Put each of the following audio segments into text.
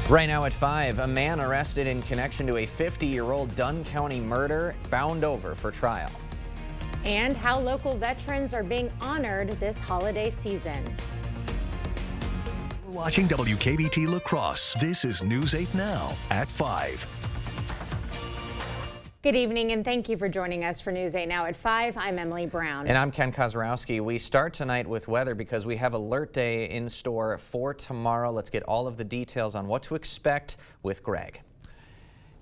Right now at 5, a man arrested in connection to a 50-year-old Dunn County murder bound over for trial. And how local veterans are being honored this holiday season. We're watching WKBT La Crosse. This is News 8 Now at 5. Good evening and thank you for joining us for News 8 Now at 5. I'm Emily Brown. And I'm Ken Kozarowski. We start tonight with weather because we have Alert Day in store for tomorrow. Let's get all of the details on what to expect with Greg.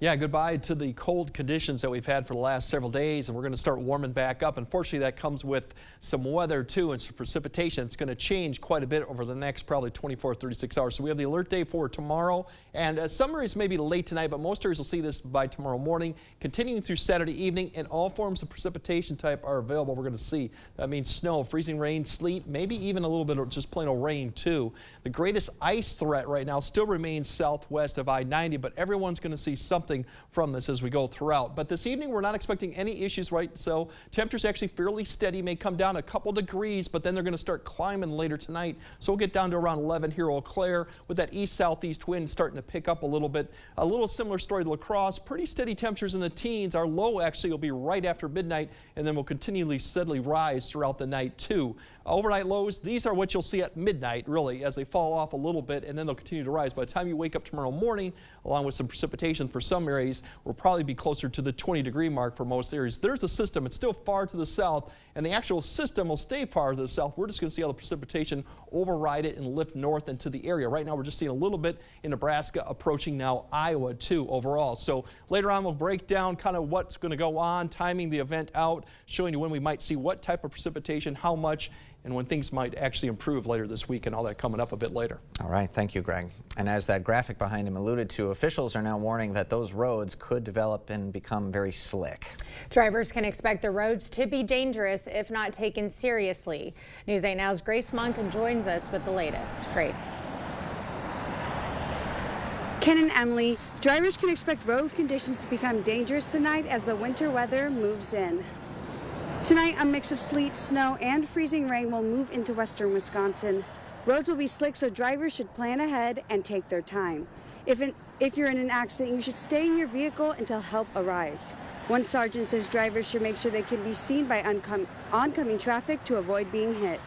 Yeah, goodbye to the cold conditions that we've had for the last several days, and we're going to start warming back up. Unfortunately, that comes with some weather too and some precipitation. It's going to change quite a bit over the next probably 24, 36 hours. So we have the alert day for tomorrow, and some areas may be late tonight, but most areas will see this by tomorrow morning, continuing through Saturday evening, and all forms of precipitation type are available. We're going to see that means snow, freezing rain, sleet, maybe even a little bit of just plain old rain too. The greatest ice threat right now still remains southwest of I-90, but everyone's going to see something from this as we go throughout. But this evening we're not expecting any issues, right? So temperatures actually fairly steady, may come down a couple degrees, but then they're going to start climbing later tonight. So we'll get down to around 11 here at Eau Claire with that east-southeast wind starting to pick up a little bit. A little similar story to La Crosse. Pretty steady temperatures in the teens. Our low actually will be right after midnight, and then will continually steadily rise throughout the night too. Overnight lows, these are what you'll see at midnight, really, as they fall off a little bit, and then they'll continue to rise. By the time you wake up tomorrow morning, along with some precipitation for some areas, we'll probably be closer to the 20-degree mark for most areas. There's the system. It's still far to the south, and the actual system will stay far to the south. We're just going to see how the precipitation override it and lift north into the area. Right now, we're just seeing a little bit in Nebraska, approaching now Iowa, too, overall. So later on, we'll break down kind of what's going to go on, timing the event out, showing you when we might see what type of precipitation, how much, and when things might actually improve later this week, and all that coming up a bit later. All right, thank you, Greg. And as that graphic behind him alluded to, officials are now warning that those roads could develop and become very slick. Drivers can expect the roads to be dangerous if not taken seriously. News 8 Now's Grace Monk joins us with the latest. Grace. Ken and Emily, drivers can expect road conditions to become dangerous tonight as the winter weather moves in. Tonight, a mix of sleet, snow, and freezing rain will move into western Wisconsin. Roads will be slick, so drivers should plan ahead and take their time. If you're in an accident, you should stay in your vehicle until help arrives. One sergeant says drivers should make sure they can be seen by oncoming traffic to avoid being hit.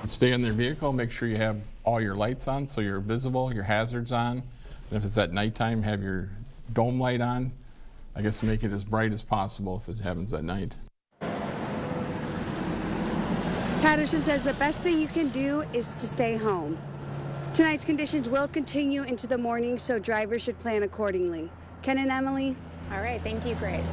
Stay in their vehicle, make sure you have all your lights on so you're visible, your hazards on. And if it's at nighttime, have your dome light on. I guess make it as bright as possible if it happens at night. Patterson says the best thing you can do is to stay home. Tonight's conditions will continue into the morning, so drivers should plan accordingly. Ken and Emily. All right, thank you, Grace.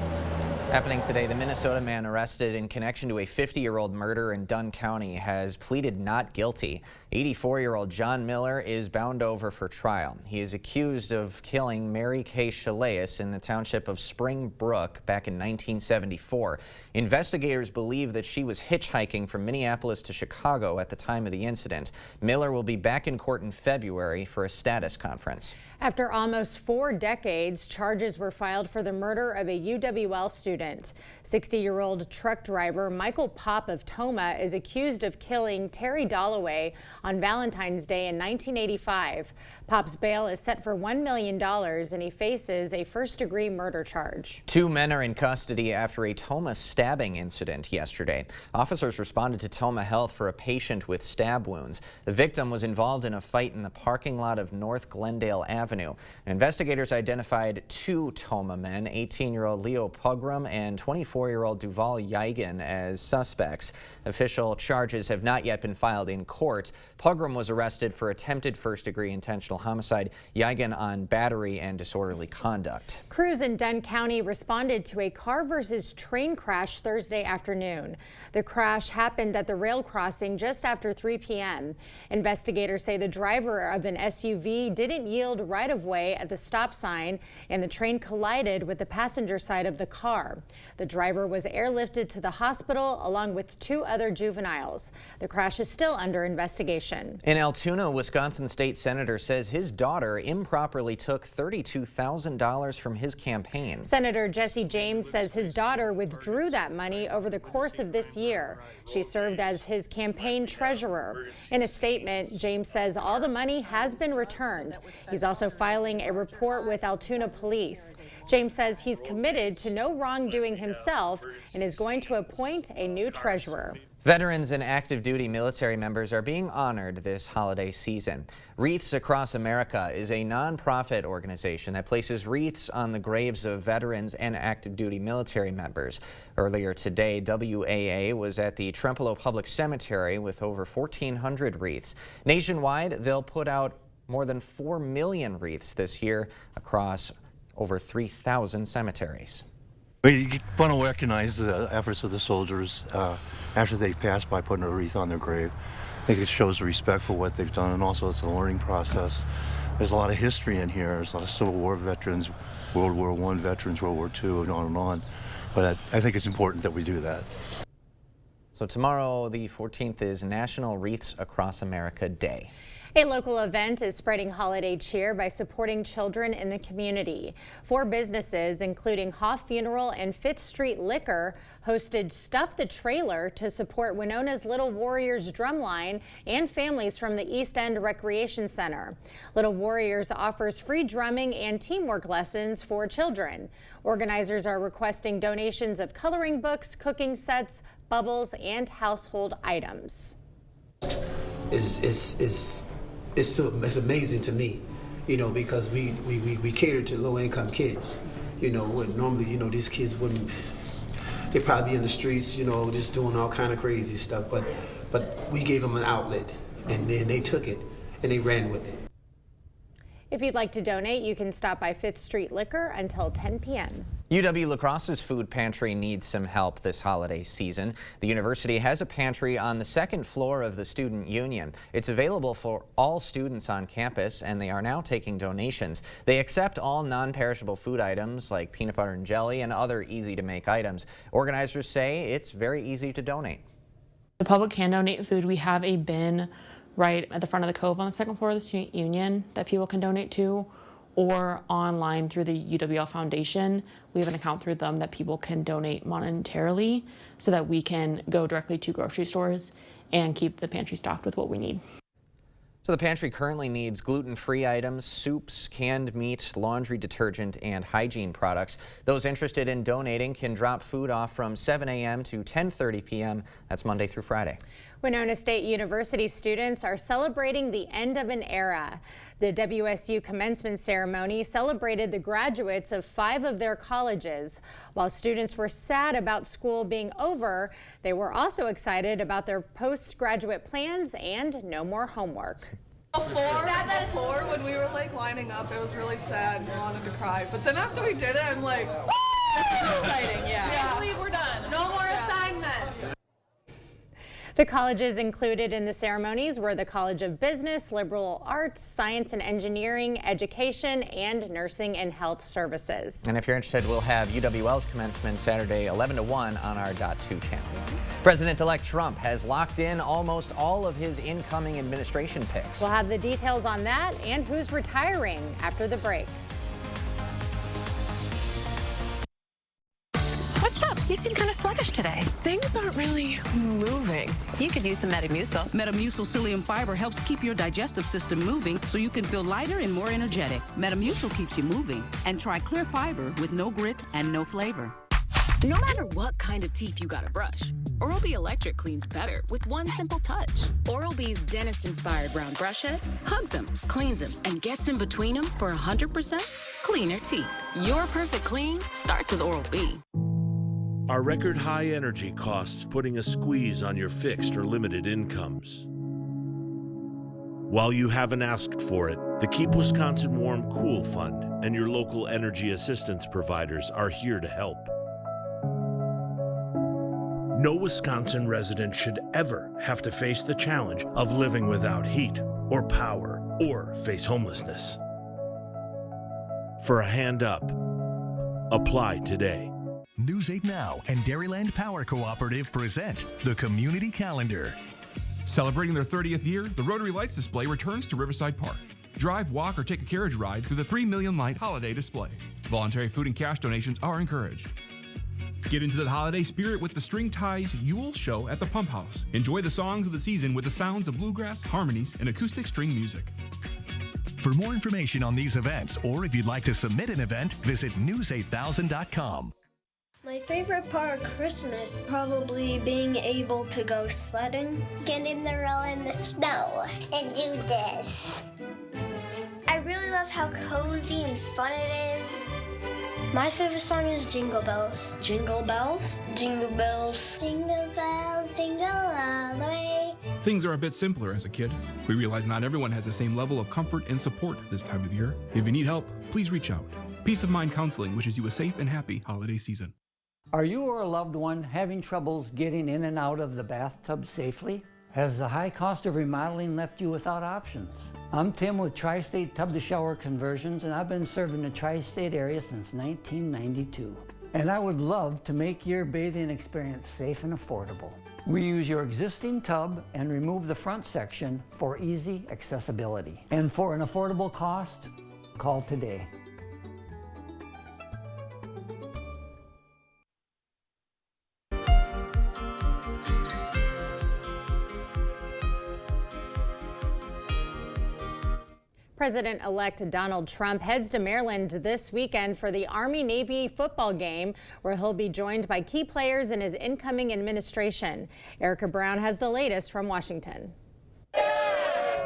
Happening today, the Minnesota man arrested in connection to a 50-year-old murder in Dunn County has pleaded not guilty. 84-year-old John Miller is bound over for trial. He is accused of killing Mary Kay Chaleas in the township of Spring Brook back in 1974. Investigators believe that she was hitchhiking from Minneapolis to Chicago at the time of the incident. Miller will be back in court in February for a status conference. After almost 4 decades, charges were filed for the murder of a UWL student. 60-year-old truck driver Michael Pop of Tomah is accused of killing Terry Dalloway on Valentine's Day in 1985. Pop's bail is set for $1 million, and he faces a first-degree murder charge. 2 men are in custody after a Tomah stabbing incident yesterday. Officers responded to Tomah Health for a patient with stab wounds. The victim was involved in a fight in the parking lot of North Glendale Avenue. Investigators identified 2 Tomah men, 18-year-old Leo Pugrum and 24-year-old Duval Yigan, as suspects. Official charges have not yet been filed in court. Pugrum was arrested for attempted first-degree intentional homicide, Yigan on battery and disorderly conduct. Crews in Dunn County responded to a car versus train crash Thursday afternoon. The crash happened at the rail crossing just after 3 p.m. Investigators say the driver of an SUV didn't yield right-of-way at the stop sign, and the train collided with the passenger side of the car. car. The driver was airlifted to the hospital along with 2 other juveniles. The crash is still under investigation. In Altoona, Wisconsin state senator says his daughter improperly took $32,000 from his campaign. Senator Jesse James says his daughter withdrew that money over the course of this year. She served as his campaign treasurer. In a statement, James says all the money has been returned. He's also filing a report with Altoona police. James says he's committed to no wrongdoing himself and is going to appoint a new treasurer. Veterans and active duty military members are being honored this holiday season. Wreaths Across America is a nonprofit organization that places wreaths on the graves of veterans and active duty military members. Earlier today, WAA was at the Trempealeau Public Cemetery with over 1,400 wreaths. Nationwide, they'll put out more than 4 million wreaths this year across over 3,000 cemeteries. We want to recognize the efforts of the soldiers after they pass by putting a wreath on their grave. I think it shows respect for what they've done, and also it's a learning process. There's a lot of history in here. There's a lot of Civil War veterans, World War I veterans, World War II, and on and on. But I think it's important that we do that. So tomorrow, the 14th, is National Wreaths Across America Day. A local event is spreading holiday cheer by supporting children in the community. 4 businesses, including Hoff Funeral and 5th Street Liquor, hosted Stuff the Trailer to support Winona's Little Warriors Drumline and families from the East End Recreation Center. Little Warriors offers free drumming and teamwork lessons for children. Organizers are requesting donations of coloring books, cooking sets, bubbles, and household items. It's amazing to me, you know, because we cater to low-income kids. You know, when normally, you know, these kids wouldn't, they'd probably be in the streets, you know, just doing all kind of crazy stuff, but we gave them an outlet, and then they took it and they ran with it. If you'd like to donate, you can stop by 5th Street Liquor until 10 p.m. UW-La Crosse's food pantry needs some help this holiday season. The university has a pantry on the 2nd floor of the Student Union. It's available for all students on campus, and they are now taking donations. They accept all non-perishable food items like peanut butter and jelly and other easy-to-make items. Organizers say it's very easy to donate. The public can donate food. We have a bin right at the front of the Cove on the 2nd floor of the Student Union that people can donate to, or online through the UWL Foundation. We have an account through them that people can donate monetarily so that we can go directly to grocery stores and keep the pantry stocked with what we need. So the pantry currently needs gluten-free items, soups, canned meat, laundry detergent, and hygiene products. Those interested in donating can drop food off from 7 a.m. to 10:30 p.m. That's Monday through Friday. Winona State University students are celebrating the end of an era. The WSU commencement ceremony celebrated the graduates of 5 of their colleges. While students were sad about school being over, they were also excited about their postgraduate plans and no more homework. Sad that it's over. When we were like lining up, it was really sad and we wanted to cry. But then after we did it, I'm like, woo! This is exciting, yeah. I can't believe we're done. No more assignments. The colleges included in the ceremonies were the College of Business, Liberal Arts, Science and Engineering, Education, and Nursing and Health Services. And if you're interested, we'll have UWL's commencement Saturday 11 to 1 on our .2 channel. President-elect Trump has locked in almost all of his incoming administration picks. We'll have the details on that and who's retiring after the break. What's up? You seem kind of sluggish today. Things aren't really moving. You could use some Metamucil. Metamucil psyllium fiber helps keep your digestive system moving so you can feel lighter and more energetic. Metamucil keeps you moving. And try Clear Fiber with no grit and no flavor. No matter what kind of teeth you gotta brush, Oral-B Electric cleans better with one simple touch. Oral-B's dentist-inspired round brush head hugs them, cleans them, and gets in between them for 100% cleaner teeth. Your perfect clean starts with Oral-B. Are record high energy costs putting a squeeze on your fixed or limited incomes? While you haven't asked for it, the Keep Wisconsin Warm Cool Fund and your local energy assistance providers are here to help. No Wisconsin resident should ever have to face the challenge of living without heat or power or face homelessness. For a hand up, apply today. News 8 Now and Dairyland Power Cooperative present the Community Calendar. Celebrating their 30th year, the Rotary Lights display returns to Riverside Park. Drive, walk, or take a carriage ride through the 3 million light holiday display. Voluntary food and cash donations are encouraged. Get into the holiday spirit with the String Ties Yule Show at the Pump House. Enjoy the songs of the season with the sounds of bluegrass, harmonies, and acoustic string music. For more information on these events, or if you'd like to submit an event, visit news8000.com. My favorite part of Christmas, probably being able to go sledding. Get in the row in the snow and do this. I really love how cozy and fun it is. My favorite song is Jingle Bells. Jingle bells, jingle bells. Jingle bells, jingle all the way. Things are a bit simpler as a kid. We realize not everyone has the same level of comfort and support this time of year. If you need help, please reach out. Peace of Mind Counseling wishes you a safe and happy holiday season. Are you or a loved one having troubles getting in and out of the bathtub safely? Has the high cost of remodeling left you without options? I'm Tim with Tri-State Tub to Shower Conversions, and I've been serving the Tri-State area since 1992. And I would love to make your bathing experience safe and affordable. We use your existing tub and remove the front section for easy accessibility. And for an affordable cost, call today. President-elect Donald Trump heads to Maryland this weekend for the Army-Navy football game, where he'll be joined by key players in his incoming administration. Erica Brown has the latest from Washington.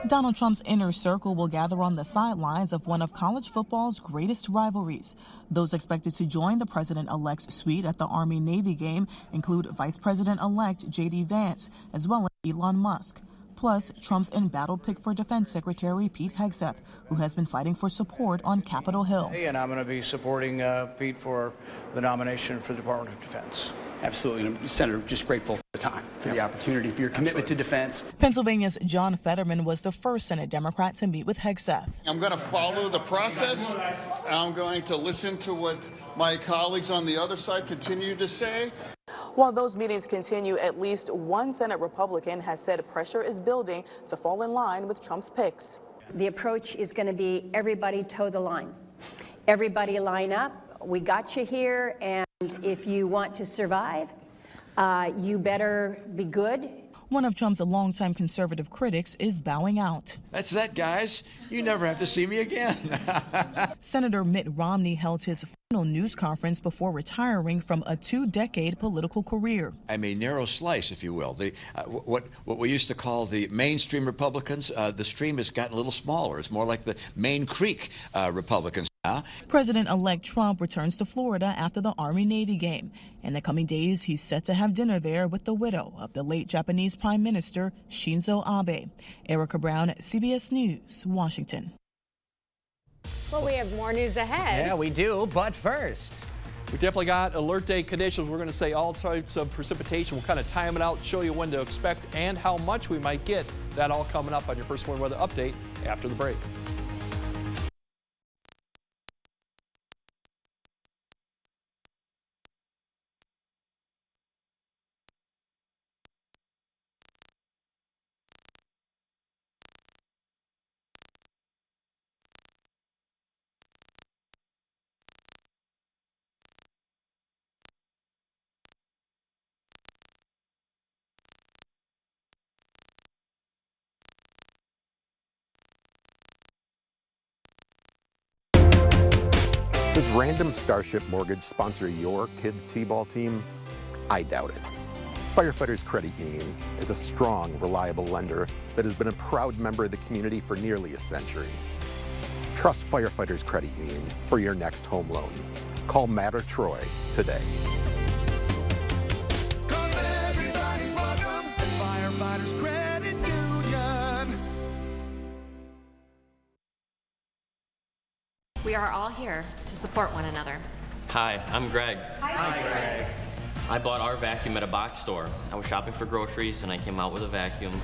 Donald Trump's inner circle will gather on the sidelines of one of college football's greatest rivalries. Those expected to join the president-elect's suite at the Army-Navy game include Vice President-elect J.D. Vance, as well as Elon Musk. Plus, Trump's embattled pick for Defense Secretary Pete Hegseth, who has been fighting for support on Capitol Hill. And I'm going to be supporting Pete for the nomination for the Department of Defense. Absolutely. And Senator, just grateful for the time, for the opportunity, for your commitment to defense. Pennsylvania's John Fetterman was the first Senate Democrat to meet with Hegseth. I'm going to follow the process. I'm going to listen to what my colleagues on the other side continue to say. While those meetings continue, at least one Senate Republican has said pressure is building to fall in line with Trump's picks. The approach is going to be everybody toe the line. Everybody line up. We got you here, and if you want to survive, you better be good. One of Trump's longtime conservative critics is bowing out. That's that, guys. You never have to see me again. Senator Mitt Romney held his final news conference before retiring from a 2-decade political career. I'm a narrow slice, if you will. What we used to call the mainstream Republicans, the stream has gotten a little smaller. It's more like the Main Creek Republicans now. President-elect Trump returns to Florida after the Army-Navy game. In the coming days, he's set to have dinner there with the widow of the late Japanese Prime Minister Shinzo Abe. Erica Brown, CBS News, Washington. Well, we have more news ahead. Yeah, we do, but first. We definitely got alert day conditions. We're going to say all types of precipitation. We'll kind of time it out, show you when to expect and how much we might get. That all coming up on your First Warning Weather Update after the break. Does Random Starship Mortgage sponsor your kids' t-ball team? I doubt it. Firefighters Credit Union is a strong, reliable lender that has been a proud member of the community for nearly a century. Trust Firefighters Credit Union for your next home loan. Call Matt or Troy today. Everybody's welcome at Firefighters Credit Union. We are all here to support one another. Hi, I'm Greg. Hi, Greg. I bought our vacuum at a box store. I was shopping for groceries and I came out with a vacuum.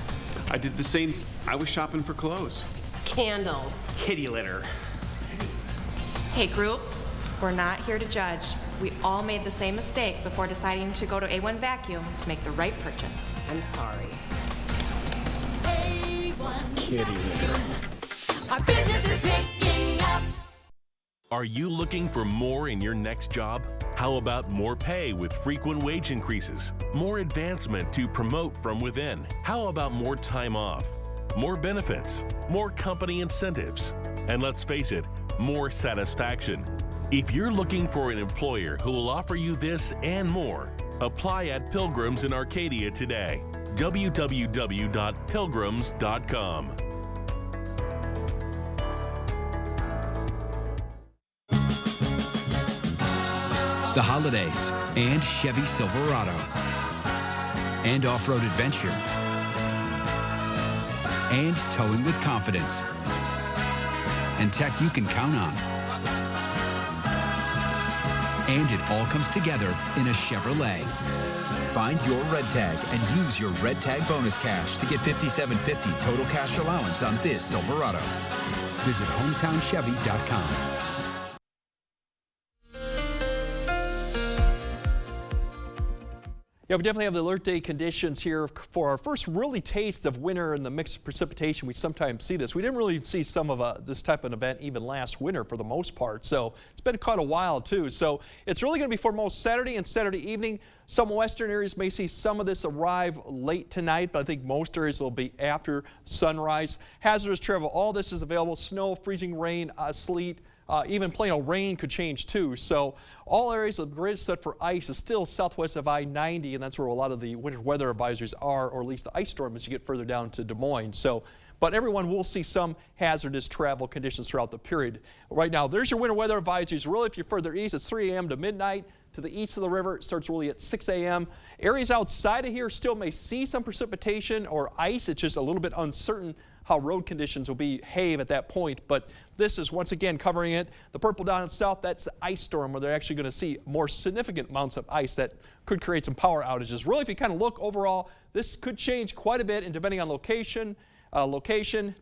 I did the same. I was shopping for clothes. Candles. Kitty litter. Hey, group, we're not here to judge. We all made the same mistake before deciding to go to A1 Vacuum to make the right purchase. I'm sorry. Kitty litter. Our business is picking up. Are you looking for more in your next job? How about more pay with frequent wage increases? More advancement to promote from within? How about more time off? More benefits? More company incentives? And let's face it, more satisfaction. If you're looking for an employer who will offer you this and more, apply at Pilgrims in Arcadia today. www.pilgrims.com. The holidays and Chevy Silverado and off-road adventure and towing with confidence and tech you can count on. And it all comes together in a Chevrolet. Find your red tag and use your red tag bonus cash to get $5,750 total cash allowance on this Silverado. Visit HometownChevy.com. Yeah, we definitely have the alert day conditions here for our first really taste of winter and the mixed precipitation. We sometimes see this. We didn't really see some of this type of event even last winter for the most part. So it's been quite a while too. So it's really going to be for most Saturday and Saturday evening. Some western areas may see some of this arrive late tonight, but I think most areas will be after sunrise. Hazardous travel, all this is available. Snow, freezing rain, sleet. Even plain old rain could change too. So all areas of the greatest threat for ice is still southwest of I-90, and that's where a lot of the winter weather advisories are, or at least the ice storm as you get further down to Des Moines. So, but everyone will see some hazardous travel conditions throughout the period. Right now, there's your winter weather advisories. Really, if you're further east, it's 3 a.m. to midnight. To the east of the river, it starts really at 6 a.m. Areas outside of here still may see some precipitation or ice. It's just a little bit uncertain how road conditions will behave at that point, but this is once again covering it. The purple down south, that's the ice storm where they're actually going to see more significant amounts of ice that could create some power outages. Really, if you kind of look overall, this could change quite a bit, and depending on location,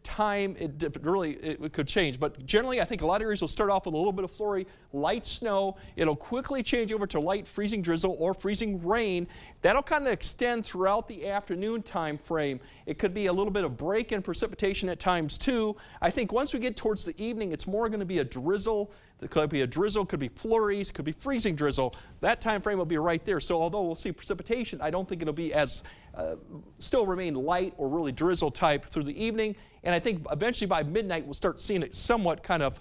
time, it could change. But generally, I think a lot of areas will start off with a little bit of flurry, light snow. It'll quickly change over to light freezing drizzle or freezing rain. That'll kind of extend throughout the afternoon time frame. It could be a little bit of break in precipitation at times too. I think once we get towards the evening, it's more going to be a drizzle. It could be a drizzle, could be flurries, could be freezing drizzle. That time frame will be right there. So although we'll see precipitation, I don't think it'll be as still remain light or really drizzle type through the evening. And I think eventually by midnight we'll start seeing it somewhat kind of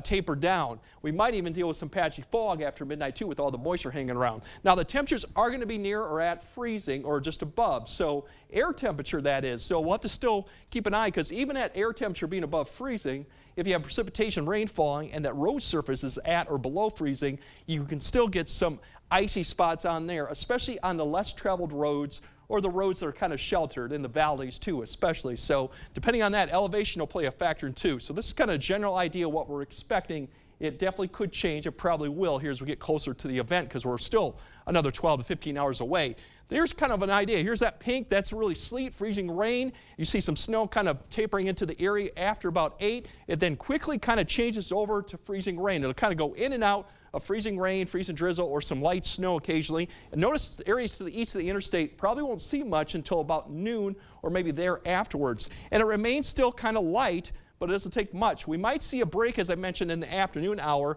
taper down. We might even deal with some patchy fog after midnight too with all the moisture hanging around. Now the temperatures are going to be near or at freezing or just above. So air temperature, that is. So we'll have to still keep an eye, because even at air temperature being above freezing, if you have precipitation, rain falling, and that road surface is at or below freezing, you can still get some icy spots on there, especially on the less traveled roads or the roads that are kind of sheltered in the valleys too, especially. So depending on that, elevation will play a factor in too. So this is kind of a general idea of what we're expecting. It definitely could change. It probably will here as we get closer to the event, because we're still another 12 to 15 hours away. There's kind of an idea. Here's that pink. That's really sleet, freezing rain. You see some snow kind of tapering into the area after about 8. It then quickly kind of changes over to freezing rain. It'll kind of go in and out of freezing rain, freezing drizzle, or some light snow occasionally. And notice the areas to the east of the interstate probably won't see much until about noon or maybe there afterwards. And it remains still kind of light, but it doesn't take much. We might see a break, as I mentioned, in the afternoon hour,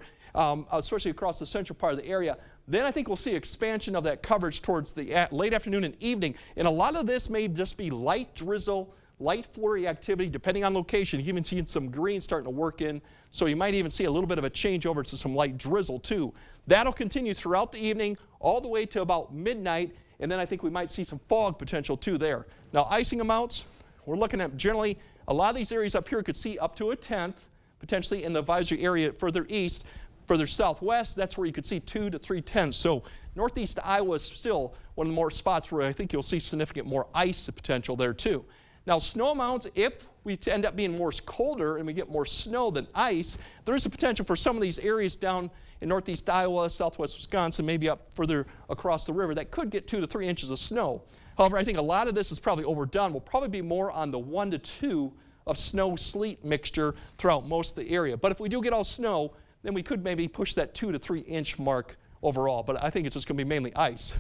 especially across the central part of the area. Then I think we'll see expansion of that coverage towards the late afternoon and evening. And a lot of this may just be light drizzle, light flurry activity, depending on location. You even see some green starting to work in, so you might even see a little bit of a change over to some light drizzle too. That'll continue throughout the evening, all the way to about midnight, and then I think we might see some fog potential too there. Now, icing amounts, we're looking at generally a lot of these areas up here could see up to 1/10, potentially in the advisory area further east. Further southwest, that's where you could see 2 to 3/10. So northeast Iowa is still one of the more spots where I think you'll see significant more ice potential there too. Now, snow amounts, if we end up being more colder and we get more snow than ice, there is a potential for some of these areas down in northeast Iowa, southwest Wisconsin, maybe up further across the river, that could get 2 to 3 inches of snow. However, I think a lot of this is probably overdone. We'll probably be more on the 1 to 2 of snow-sleet mixture throughout most of the area. But if we do get all snow, then we could maybe push that 2 to 3 inch mark overall, but I think it's just going to be mainly ice.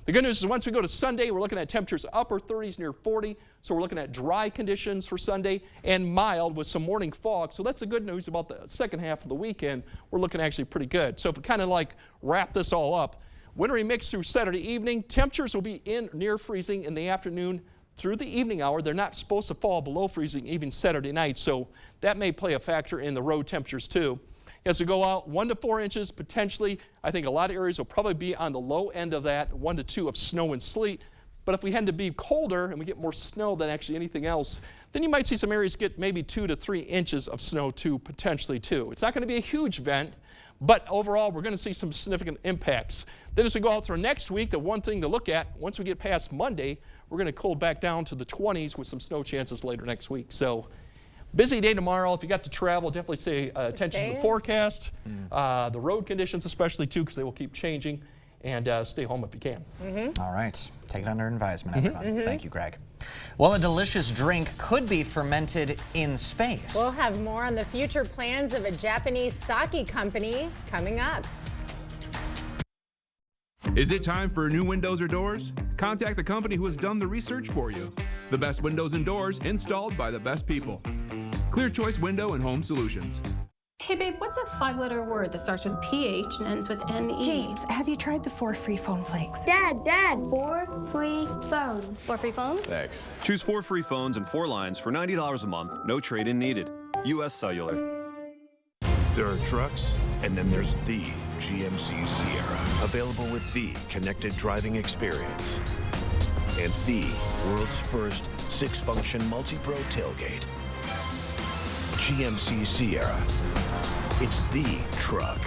The good news is once we go to Sunday, we're looking at temperatures upper 30s near 40. So we're looking at dry conditions for Sunday and mild with some morning fog. So that's the good news about the second half of the weekend. We're looking actually pretty good. So if we kind of like wrap this all up, wintry mix through Saturday evening. Temperatures will be near freezing in the afternoon through the evening hour. They're not supposed to fall below freezing even Saturday night. So that may play a factor in the road temperatures too. As we go out, 1 to 4 inches potentially. I think a lot of areas will probably be on the low end of that, 1 to 2 of snow and sleet. But if we tend to be colder and we get more snow than actually anything else, then you might see some areas get maybe 2 to 3 inches of snow too, potentially too. It's not going to be a huge event, but overall we're going to see some significant impacts. Then as we go out through next week, the one thing to look at, once we get past Monday, we're going to cool back down to the 20s with some snow chances later next week. So busy day tomorrow. If you got to travel, definitely pay attention to the forecast, the road conditions especially too, because they will keep changing, and stay home if you can. All right, take it under advisement, everyone. Thank you, Greg. Well, a delicious drink could be fermented in space. We'll have more on the future plans of a Japanese sake company coming up. Is it time for new windows or doors? Contact the company who has done the research for you. The best windows and doors installed by the best people. Clear Choice Window and Home Solutions. Hey babe, what's a 5-letter word that starts with PH and ends with NE? James, have you tried the 4 free phone flakes? Dad, 4 free phones. 4 free phones? Thanks. Choose 4 free phones and 4 lines for $90 a month. No trade-in needed. U.S. Cellular. There are trucks, and then there's the GMC Sierra. Available with the connected driving experience. And the world's first 6-function multi-pro tailgate. GMC Sierra. It's the truck.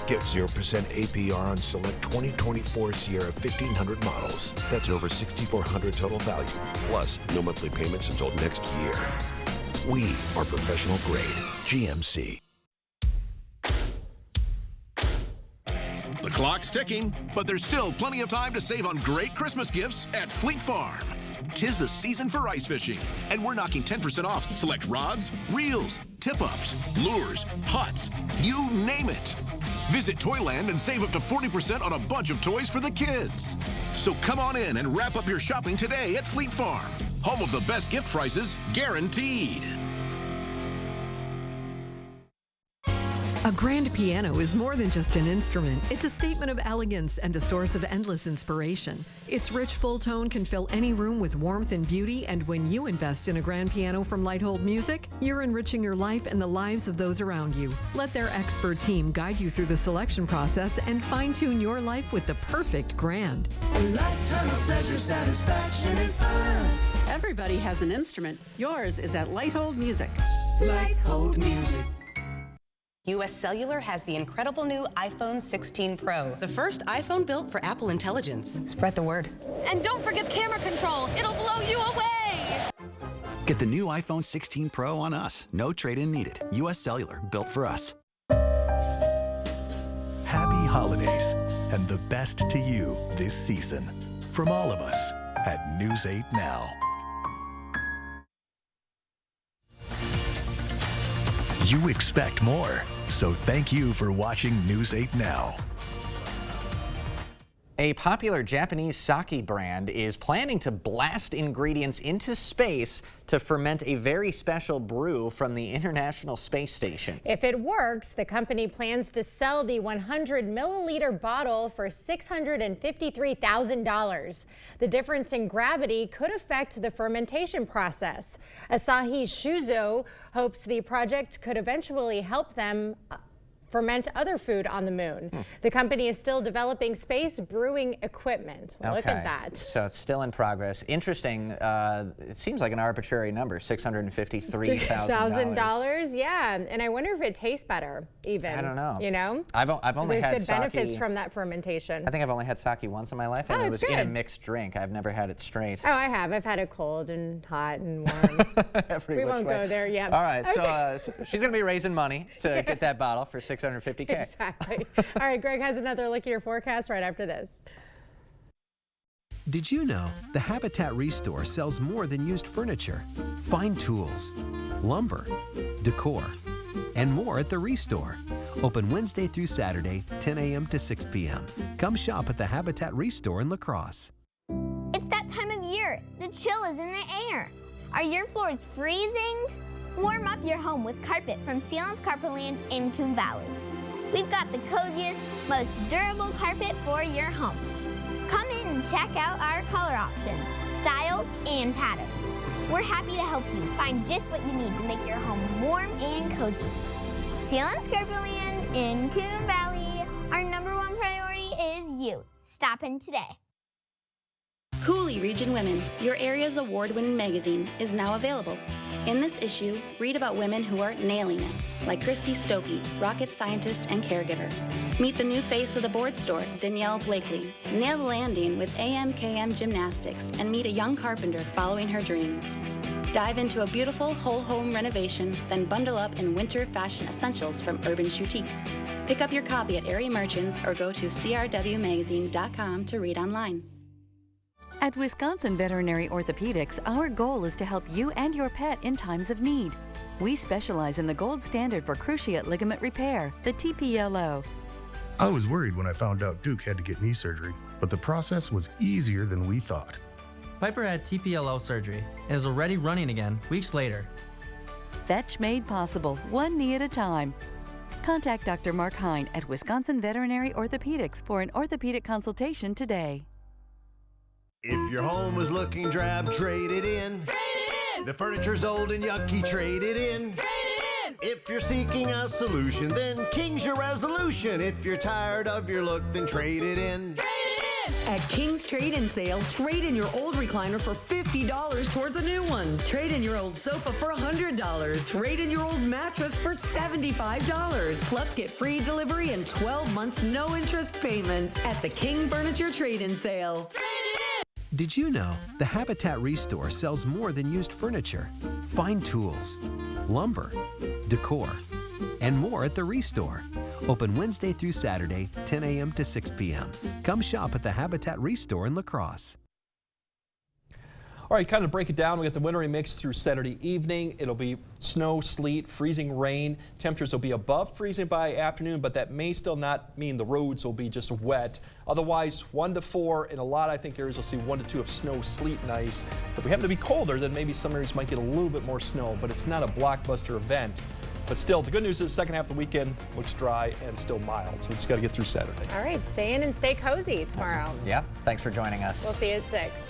Get 0% APR on select 2024 Sierra 1500 models. That's over $6,400 total value. Plus, no monthly payments until next year. We are professional grade. GMC. The clock's ticking, but there's still plenty of time to save on great Christmas gifts at Fleet Farm. 'Tis the season for ice fishing, and we're knocking 10% off select rods, reels, tip-ups, lures, huts, you name it. Visit Toyland and save up to 40% on a bunch of toys for the kids. So come on in and wrap up your shopping today at Fleet Farm, home of the best gift prices guaranteed. A grand piano is more than just an instrument. It's a statement of elegance and a source of endless inspiration. Its rich full tone can fill any room with warmth and beauty, and when you invest in a grand piano from Lighthold Music, you're enriching your life and the lives of those around you. Let their expert team guide you through the selection process and fine-tune your life with the perfect grand. A lifetime of pleasure, satisfaction, and fun. Everybody has an instrument. Yours is at Lighthold Music. Lighthold Music. U.S. Cellular has the incredible new iPhone 16 Pro. The first iPhone built for Apple Intelligence. Spread the word. And don't forget camera control. It'll blow you away. Get the new iPhone 16 Pro on us. No trade-in needed. U.S. Cellular, built for us. Happy holidays and the best to you this season. From all of us at News 8 Now. You expect more, so thank you for watching News 8 Now. A popular Japanese sake brand is planning to blast ingredients into space to ferment a very special brew from the International Space Station. If it works, the company plans to sell the 100-milliliter bottle for $653,000. The difference in gravity could affect the fermentation process. Asahi Shuzo hopes the project could eventually help them ferment other food on the moon. The company is still developing space brewing equipment. Well, look at that. So it's still in progress. Interesting. It seems like an arbitrary number, $653,000. Yeah, and I wonder if it tastes better. Even I don't know. You know, I've only had There's good benefits from that fermentation. I think I've only had sake once in my life, and it was in a mixed drink. I've never had it straight. Oh, I have. I've had it cold and hot and warm. We won't go there yet. All right, okay. So she's going to be raising money to get that bottle for $650K. Exactly. All right, Greg has another look at your forecast right after this. Did you know the Habitat Restore sells more than used furniture? Find tools, lumber, decor, and more at the Restore. Open Wednesday through Saturday, 10 a.m. to 6 p.m. Come shop at the Habitat Restore in La Crosse. It's that time of year. The chill is in the air. Are your floors freezing? Warm up your home with carpet from Sealands Carpetland in Coon Valley. We've got the coziest, most durable carpet for your home. Come in and check out our color options, styles, and patterns. We're happy to help you find just what you need to make your home warm and cozy. Sealands Carpetland in Coon Valley. Our #1 priority is you. Stop in today. Cooley Region Women, your area's award-winning magazine, is now available. In this issue, read about women who are nailing it, like Christy Stokey, rocket scientist and caregiver. Meet the new face of the board store, Danielle Blakely. Nail the landing with AMKM Gymnastics and meet a young carpenter following her dreams. Dive into a beautiful whole home renovation, then bundle up in winter fashion essentials from Urban Choutique. Pick up your copy at area merchants or go to crwmagazine.com to read online. At Wisconsin Veterinary Orthopedics, our goal is to help you and your pet in times of need. We specialize in the gold standard for cruciate ligament repair, the TPLO. I was worried when I found out Duke had to get knee surgery, but the process was easier than we thought. Piper had TPLO surgery and is already running again weeks later. Fetch made possible, one knee at a time. Contact Dr. Mark Hine at Wisconsin Veterinary Orthopedics for an orthopedic consultation today. If your home is looking drab, trade it in. Trade it in! The furniture's old and yucky, trade it in. Trade it in! If you're seeking a solution, then King's your resolution. If you're tired of your look, then trade it in. Trade it in! At King's Trade-In Sale, trade in your old recliner for $50 towards a new one. Trade in your old sofa for $100. Trade in your old mattress for $75. Plus get free delivery and 12 months no interest payments at the King Furniture Trade-In Sale. Trade it in! Did you know the Habitat Restore sells more than used furniture, fine tools, lumber, decor, and more at the Restore? Open Wednesday through Saturday, 10 a.m. to 6 p.m. Come shop at the Habitat Restore in La Crosse. All right, kind of break it down. We got the wintry mix through Saturday evening. It'll be snow, sleet, freezing rain. Temperatures will be above freezing by afternoon, but that may still not mean the roads will be just wet. Otherwise, 1 to 4 in a lot, I think areas will see 1 to 2 of snow, sleet, and ice. If we happen to be colder, then maybe some areas might get a little bit more snow, but it's not a blockbuster event. But still, the good news is the second half of the weekend looks dry and still mild, so we just got to get through Saturday. All right, stay in and stay cozy tomorrow. Yeah, thanks for joining us. We'll see you at 6.